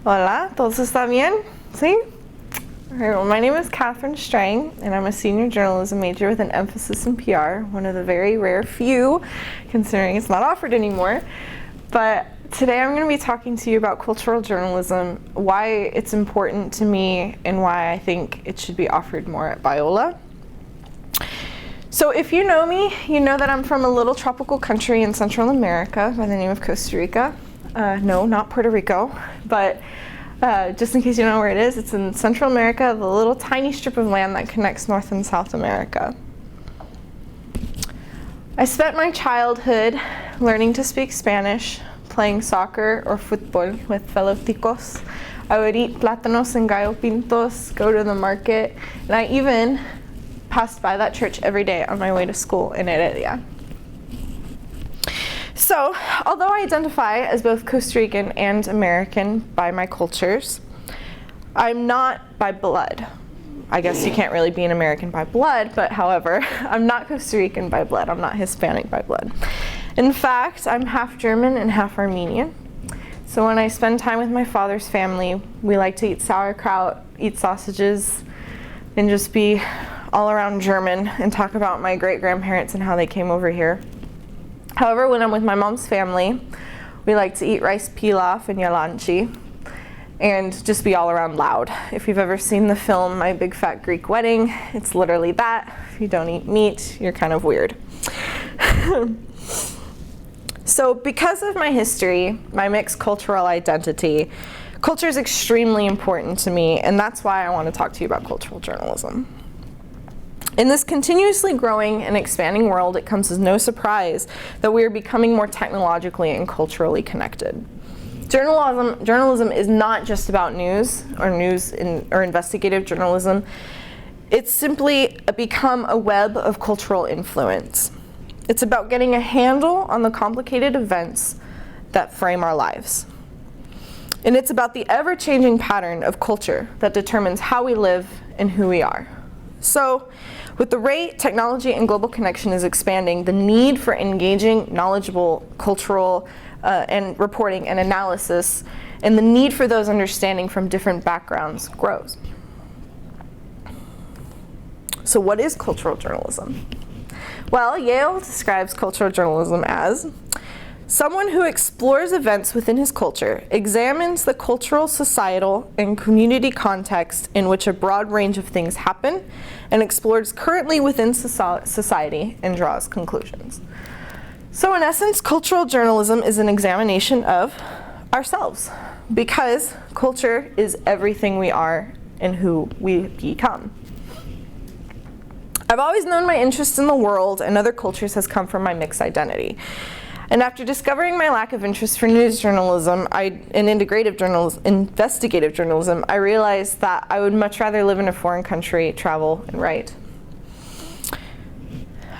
Hola, ¿todos está bien? ¿Sí? All right, well, my name is Streng, and I'm a senior journalism major with an emphasis in PR, one of the very rare few, considering it's not offered anymore. But today I'm going to be talking to you about cultural journalism, why it's important to me, and why I think it should be offered more at Biola. So if you know me, you know that I'm from a little tropical country in Central America by the name of Costa Rica. No, not Puerto Rico, but just in case you know where it is, it's in Central America, the little tiny strip of land that connects North and South America. I spent my childhood learning to speak Spanish, playing soccer or football with fellow ticos. I would eat plátanos and gallo pintos, go to the market, and I even passed by that church every day on my way to school in Heredia. So, although I identify as both Costa Rican and American by my cultures, I'm not by blood. I guess you can't really be an American by blood, but however, I'm not Costa Rican by blood. I'm not Hispanic by blood. In fact, I'm half German and half Armenian. So when I spend time with my father's family, we like to eat sauerkraut, eat sausages, and just be all around German and talk about my great-grandparents and how they came over here. However, when I'm with my mom's family, we like to eat rice pilaf and yalanchi and just be all around loud. If you've ever seen the film My Big Fat Greek Wedding, it's literally that. If you don't eat meat, you're kind of weird. So because of my history, my mixed cultural identity, culture is extremely important to me, and that's why I want to talk to you about cultural journalism. In this continuously growing and expanding world, it comes as no surprise that we are becoming more technologically and culturally connected. Journalism is not just about news or investigative journalism. It's simply become a web of cultural influence. It's about getting a handle on the complicated events that frame our lives. And it's about the ever-changing pattern of culture that determines how we live and who we are. So, with the rate technology and global connection is expanding, the need for engaging, knowledgeable, cultural and reporting and analysis, and the need for those understanding from different backgrounds grows. So what is cultural journalism? Well, Yale describes cultural journalism as someone who explores events within his culture, examines the cultural, societal, and community context in which a broad range of things happen, and explores currently within society and draws conclusions. So in essence, cultural journalism is an examination of ourselves, because culture is everything we are and who we become. I've always known my interest in the world and other cultures has come from my mixed identity. And after discovering my lack of interest for news journalism and investigative journalism, I realized that I would much rather live in a foreign country, travel, and write.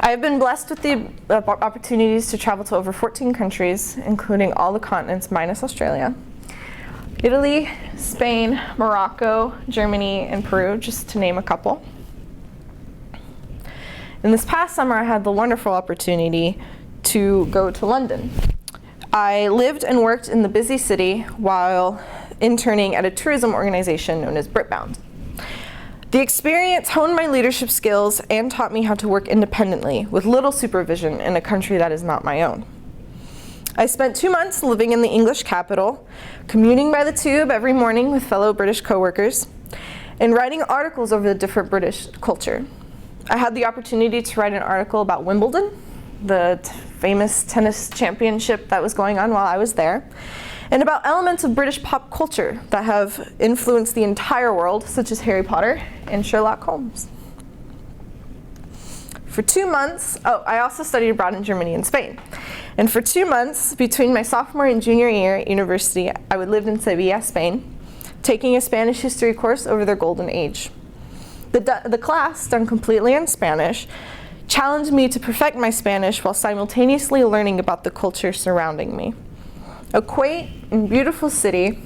I have been blessed with the opportunities to travel to over 14 countries, including all the continents minus Australia, Italy, Spain, Morocco, Germany, and Peru, just to name a couple. And this past summer, I had the wonderful opportunity to go to London. I lived and worked in the busy city while interning at a tourism organization known as Britbound. The experience honed my leadership skills and taught me how to work independently with little supervision in a country that is not my own. I spent 2 months living in the English capital, commuting by the tube every morning with fellow British coworkers, and writing articles over the different British culture. I had the opportunity to write an article about Wimbledon, the famous tennis championship that was going on while I was there, and about elements of British pop culture that have influenced the entire world, such as Harry Potter and Sherlock Holmes. For 2 months, I also studied abroad in Germany and Spain. And for 2 months, between my sophomore and junior year at university, I would live in Sevilla, Spain, taking a Spanish history course over their golden age. The class, done completely in Spanish, challenged me to perfect my Spanish while simultaneously learning about the culture surrounding me. A quaint and beautiful city,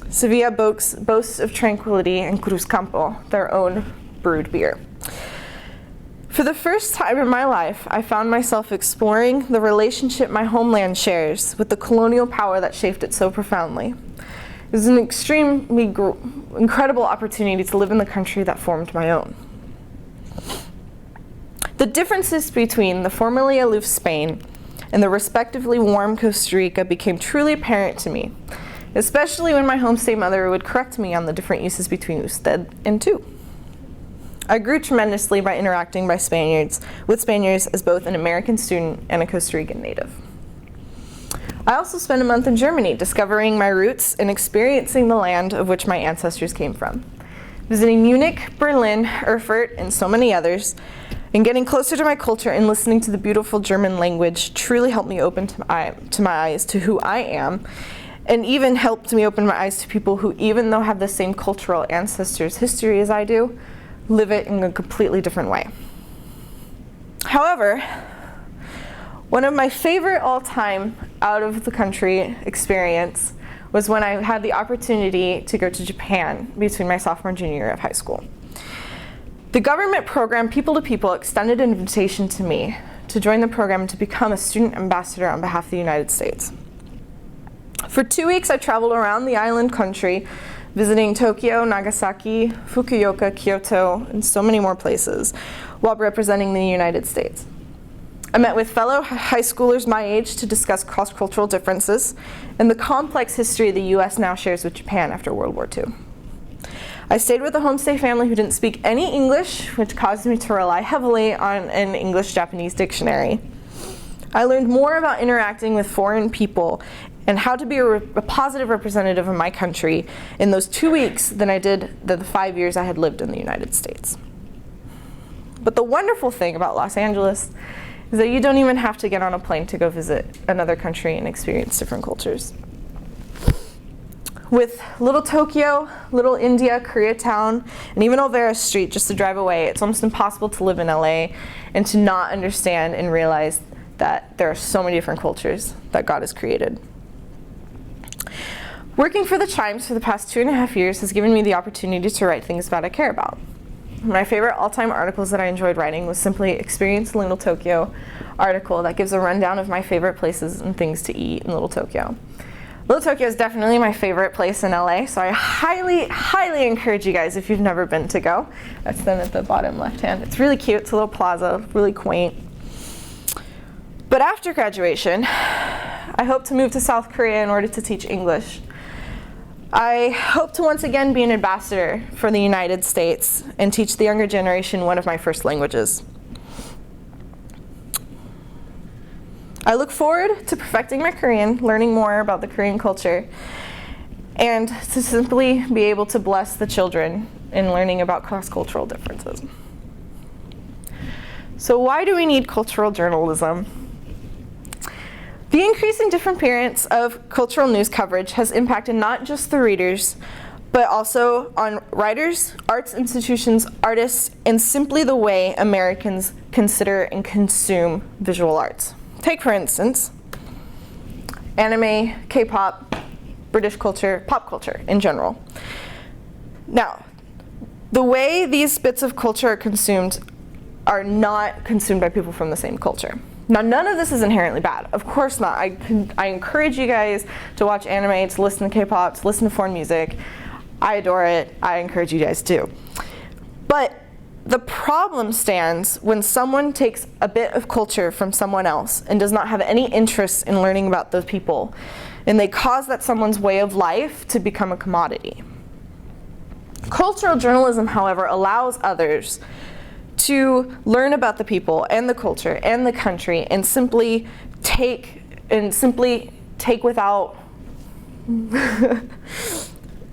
Sevilla boasts of tranquility and Cruzcampo, their own brewed beer. For the first time in my life, I found myself exploring the relationship my homeland shares with the colonial power that shaped it so profoundly. It was an extremely incredible opportunity to live in the country that formed my own. The differences between the formerly aloof Spain and the respectively warm Costa Rica became truly apparent to me, especially when my home state mother would correct me on the different uses between usted and tú. I grew tremendously by interacting with Spaniards as both an American student and a Costa Rican native. I also spent a month in Germany discovering my roots and experiencing the land of which my ancestors came from. Visiting Munich, Berlin, Erfurt, and so many others, and getting closer to my culture and listening to the beautiful German language truly helped me open to my eyes to who I am, and even helped me open my eyes to people who, even though have the same cultural ancestors' history as I do, live it in a completely different way. However, one of my favorite all-time out-of-the-country experience was when I had the opportunity to go to Japan between my sophomore and junior year of high school. The government program People to People extended an invitation to me to join the program to become a student ambassador on behalf of the United States. For 2 weeks, I traveled around the island country, visiting Tokyo, Nagasaki, Fukuoka, Kyoto, and so many more places, while representing the United States. I met with fellow high schoolers my age to discuss cross-cultural differences and the complex history the US now shares with Japan after World War II. I stayed with a homestay family who didn't speak any English, which caused me to rely heavily on an English-Japanese dictionary. I learned more about interacting with foreign people and how to be a positive representative of my country in those 2 weeks than I did the 5 years I had lived in the United States. But the wonderful thing about Los Angeles is that you don't even have to get on a plane to go visit another country and experience different cultures. With Little Tokyo, Little India, Koreatown, and even Olvera Street just to drive away, it's almost impossible to live in LA and to not understand and realize that there are so many different cultures that God has created. Working for the Chimes for the past 2.5 years has given me the opportunity to write things that I care about. My favorite all-time articles that I enjoyed writing was simply Experience in Little Tokyo article that gives a rundown of my favorite places and things to eat in Little Tokyo. Little Tokyo is definitely my favorite place in LA, so I highly encourage you guys, if you've never been, to go. That's then at the bottom left hand. It's really cute. It's a little plaza, really quaint. But after graduation, I hope to move to South Korea in order to teach English. I hope to once again be an ambassador for the United States and teach the younger generation one of my first languages. I look forward to perfecting my Korean, learning more about the Korean culture, and to simply be able to bless the children in learning about cross-cultural differences. So why do we need cultural journalism? The increasing different appearance of cultural news coverage has impacted not just the readers, but also on writers, arts institutions, artists, and simply the way Americans consider and consume visual arts. Take, for instance, anime, K-pop, British culture, pop culture in general. Now, the way these bits of culture are consumed are not consumed by people from the same culture. Now, none of this is inherently bad. Of course not. I encourage you guys to watch anime, to listen to K-pop, to listen to foreign music. I adore it. I encourage you guys to. But the problem stands when someone takes a bit of culture from someone else and does not have any interest in learning about those people, and they cause that someone's way of life to become a commodity. Cultural journalism, however, allows others to learn about the people and the culture and the country and simply take without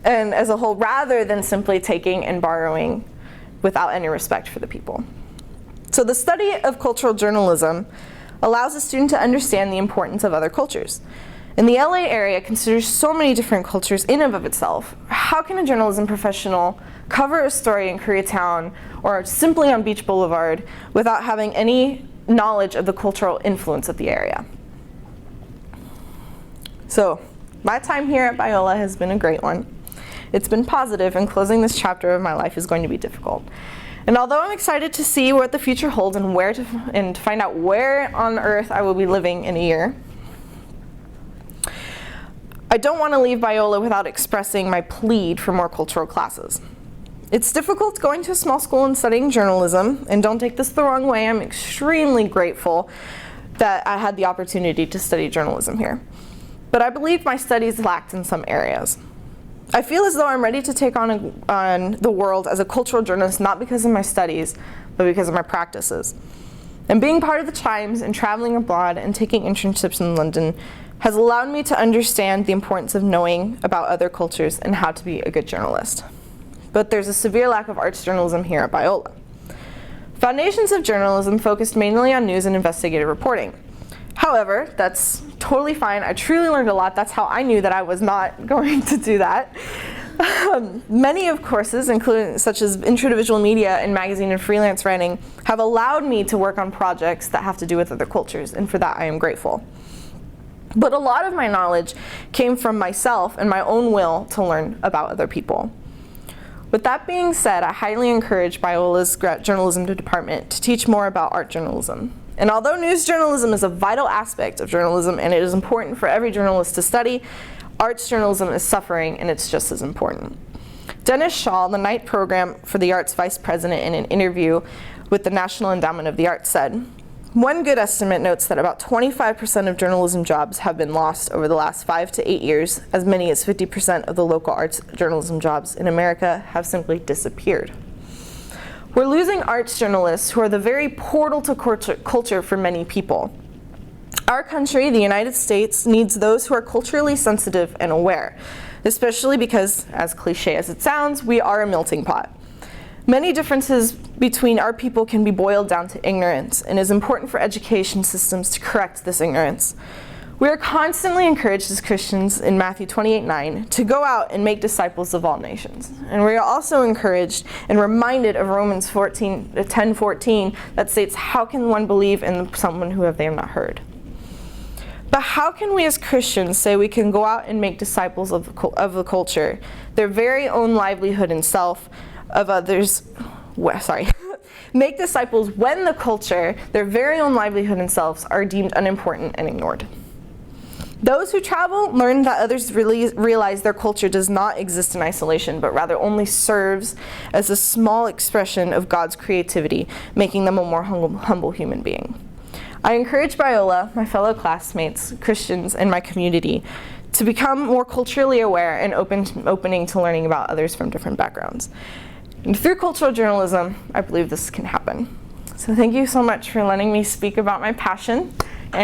and as a whole, rather than simply taking and borrowing without any respect for the people. So the study of cultural journalism allows a student to understand the importance of other cultures. And the LA area considers so many different cultures in and of itself. How can a journalism professional cover a story in Koreatown or simply on Beach Boulevard without having any knowledge of the cultural influence of the area? So, my time here at Biola has been a great one. It's been positive, and closing this chapter of my life is going to be difficult. And although I'm excited to see what the future holds and to find out where on earth I will be living in a year, I don't want to leave Biola without expressing my plea for more cultural classes. It's difficult going to a small school and studying journalism, and don't take this the wrong way, I'm extremely grateful that I had the opportunity to study journalism here. But I believe my studies lacked in some areas. I feel as though I'm ready to take on the world as a cultural journalist, not because of my studies, but because of my practices. And being part of the Chimes and traveling abroad and taking internships in London has allowed me to understand the importance of knowing about other cultures and how to be a good journalist. But there's a severe lack of arts journalism here at Biola. Foundations of journalism focused mainly on news and investigative reporting. However, that's totally fine. I truly learned a lot. That's how I knew that I was not going to do that. Many of courses, including such as Intro to Visual Media and magazine and freelance writing, have allowed me to work on projects that have to do with other cultures, and for that I am grateful. But a lot of my knowledge came from myself and my own will to learn about other people. With that being said, I highly encourage Biola's journalism department to teach more about art journalism. And although news journalism is a vital aspect of journalism and it is important for every journalist to study, arts journalism is suffering and it's just as important. Dennis Shaw, the Knight Program for the Arts Vice President, in an interview with the National Endowment of the Arts said, "One good estimate notes that about 25% of journalism jobs have been lost over the last 5 to 8 years. As many as 50% of the local arts journalism jobs in America have simply disappeared." We're losing arts journalists who are the very portal to culture for many people. Our country, the United States, needs those who are culturally sensitive and aware, especially because, as cliche as it sounds, we are a melting pot. Many differences between our people can be boiled down to ignorance, and it is important for education systems to correct this ignorance. We are constantly encouraged as Christians in Matthew 28:9 to go out and make disciples of all nations. And we are also encouraged and reminded of Romans 10:14 that states, "How can one believe in someone who they have not heard?" But how can we as Christians say we can go out and make disciples of the culture, their very own livelihood and self, of others, make disciples when the culture, their very own livelihood and selves, are deemed unimportant and ignored? Those who travel learn that others realize their culture does not exist in isolation, but rather only serves as a small expression of God's creativity, making them a more humble human being. I encourage Biola, my fellow classmates, Christians, and my community to become more culturally aware and opening to learning about others from different backgrounds. And through cultural journalism, I believe this can happen. So thank you so much for letting me speak about my passion.